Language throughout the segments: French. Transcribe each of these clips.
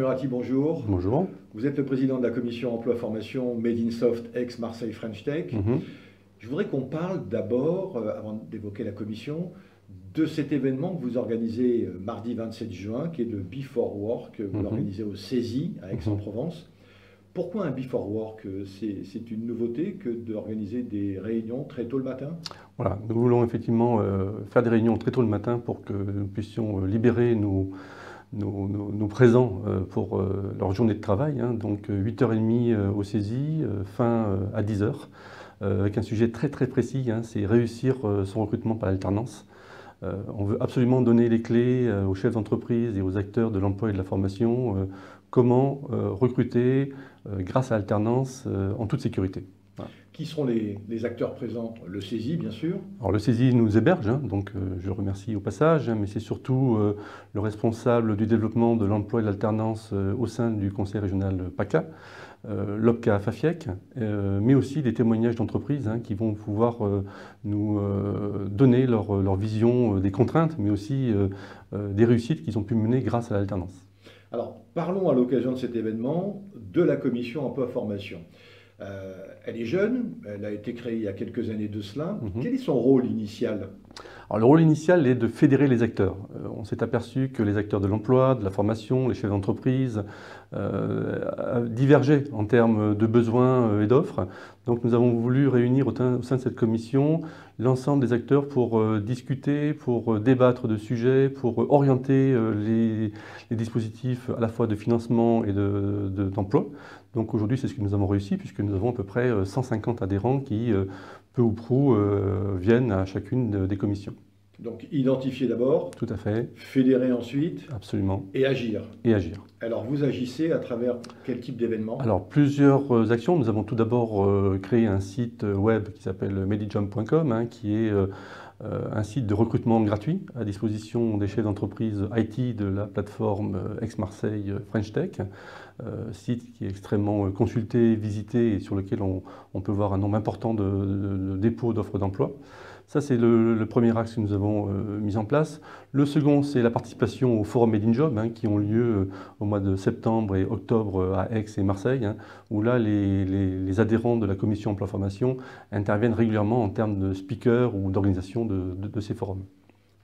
Verratti, bonjour. Bonjour. Vous êtes le président de la commission emploi-formation Made in Soft ex-Marseille French Tech. Je voudrais qu'on parle d'abord, avant d'évoquer la commission, de cet événement que vous organisez mardi 27 juin, qui est le Before Work, que vous organisez au CESI à Aix-en-Provence. Pourquoi un Before Work? C'est une nouveauté que d'organiser des réunions très tôt le matin? Voilà, nous voulons effectivement faire des réunions très tôt le matin pour que nous puissions libérer nos présents pour leur journée de travail. Donc 8h30 au CESI, fin à 10h, avec un sujet très précis, c'est réussir son recrutement par l'alternance. On veut absolument donner les clés aux chefs d'entreprise et aux acteurs de l'emploi et de la formation, comment recruter grâce à l'alternance en toute sécurité. Voilà. Qui seront les acteurs présents? Le CESI, bien sûr. Alors le CESI nous héberge, donc je remercie au passage, mais c'est surtout le responsable du développement de l'emploi et de l'alternance au sein du conseil régional PACA, l'OPCA FAFIEC, mais aussi des témoignages d'entreprises qui vont pouvoir nous donner leur vision des contraintes, mais aussi des réussites qu'ils ont pu mener grâce à l'alternance. Alors, parlons à l'occasion de cet événement de la commission emploi-formation. Elle est jeune, elle a été créée il y a quelques années de cela. Quel est son rôle initial? Alors, le rôle initial est de fédérer les acteurs. On s'est aperçu que les acteurs de l'emploi, de la formation, les chefs d'entreprise divergeaient en termes de besoins et d'offres. Donc nous avons voulu réunir au sein de cette commission l'ensemble des acteurs pour discuter, pour débattre de sujets, pour orienter les dispositifs à la fois de financement et d'emploi. Donc aujourd'hui, c'est ce que nous avons réussi, puisque nous avons à peu près 150 adhérents qui, peu ou prou, viennent à chacune des commissions. Donc identifier d'abord, tout à fait, fédérer ensuite, absolument, et agir. Et agir. Alors vous agissez à travers quel type d'événements? Alors plusieurs actions. Nous avons tout d'abord créé un site web qui s'appelle medijump.com, qui est un site de recrutement gratuit à disposition des chefs d'entreprise IT de la plateforme ex-Marseille French Tech. Site qui est extrêmement consulté, visité et sur lequel on peut voir un nombre important de dépôts d'offres d'emploi. Ça, c'est le premier axe que nous avons mis en place. Le second, c'est la participation au Forum Made in Job, qui ont lieu au mois de septembre et octobre à Aix et Marseille, où là, les adhérents de la commission emploi-formation interviennent régulièrement en termes de speakers ou d'organisation de ces forums.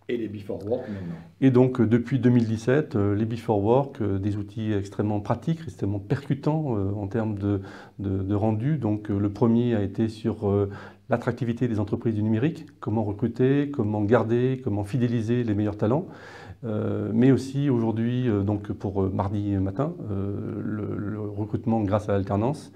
Et les Before Work maintenant. Et donc depuis 2017, les Before Work, des outils extrêmement pratiques, extrêmement percutants en termes de rendu. Donc le premier a été sur l'attractivité des entreprises du numérique, comment recruter, comment garder, comment fidéliser les meilleurs talents. Mais aussi aujourd'hui, donc pour mardi matin, le recrutement grâce à l'alternance.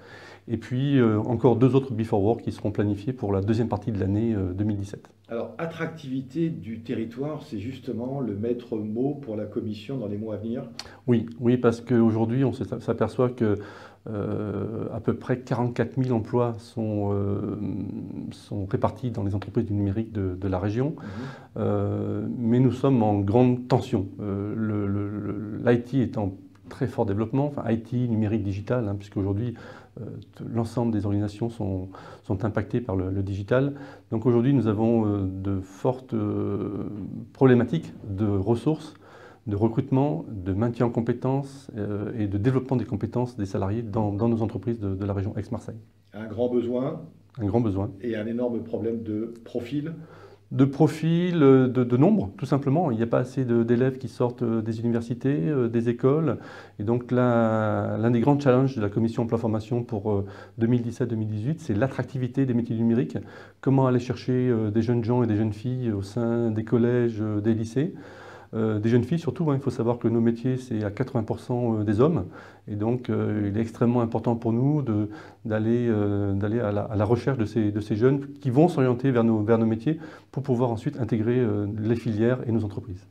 Et puis encore 2 autres Before Work qui seront planifiés pour la deuxième partie de l'année 2017. Alors, attractivité du territoire, c'est justement le maître mot pour la commission dans les mois à venir? Oui, parce qu'aujourd'hui, on s'aperçoit que à peu près 44 000 emplois sont répartis dans les entreprises du numérique de la région. Mais nous sommes en grande tension. L'IT est en très fort développement, enfin IT, numérique, digital, puisque aujourd'hui l'ensemble des organisations sont impactées par le digital. Donc aujourd'hui nous avons de fortes problématiques de ressources, de recrutement, de maintien en compétences et de développement des compétences des salariés dans nos entreprises de la région Aix-Marseille. Un grand besoin. Un grand besoin. Et un énorme problème de profil. De profil, de nombre, tout simplement. Il n'y a pas assez d'élèves qui sortent des universités, des écoles. Et donc l'un des grands challenges de la commission emploi-formation pour 2017-2018, c'est l'attractivité des métiers du numérique. Comment aller chercher des jeunes gens et des jeunes filles au sein des collèges, des lycées. Des jeunes filles surtout, il faut savoir que nos métiers c'est à 80% des hommes et donc il est extrêmement important pour nous d'aller à la recherche de ces jeunes qui vont s'orienter vers nos métiers pour pouvoir ensuite intégrer les filières et nos entreprises.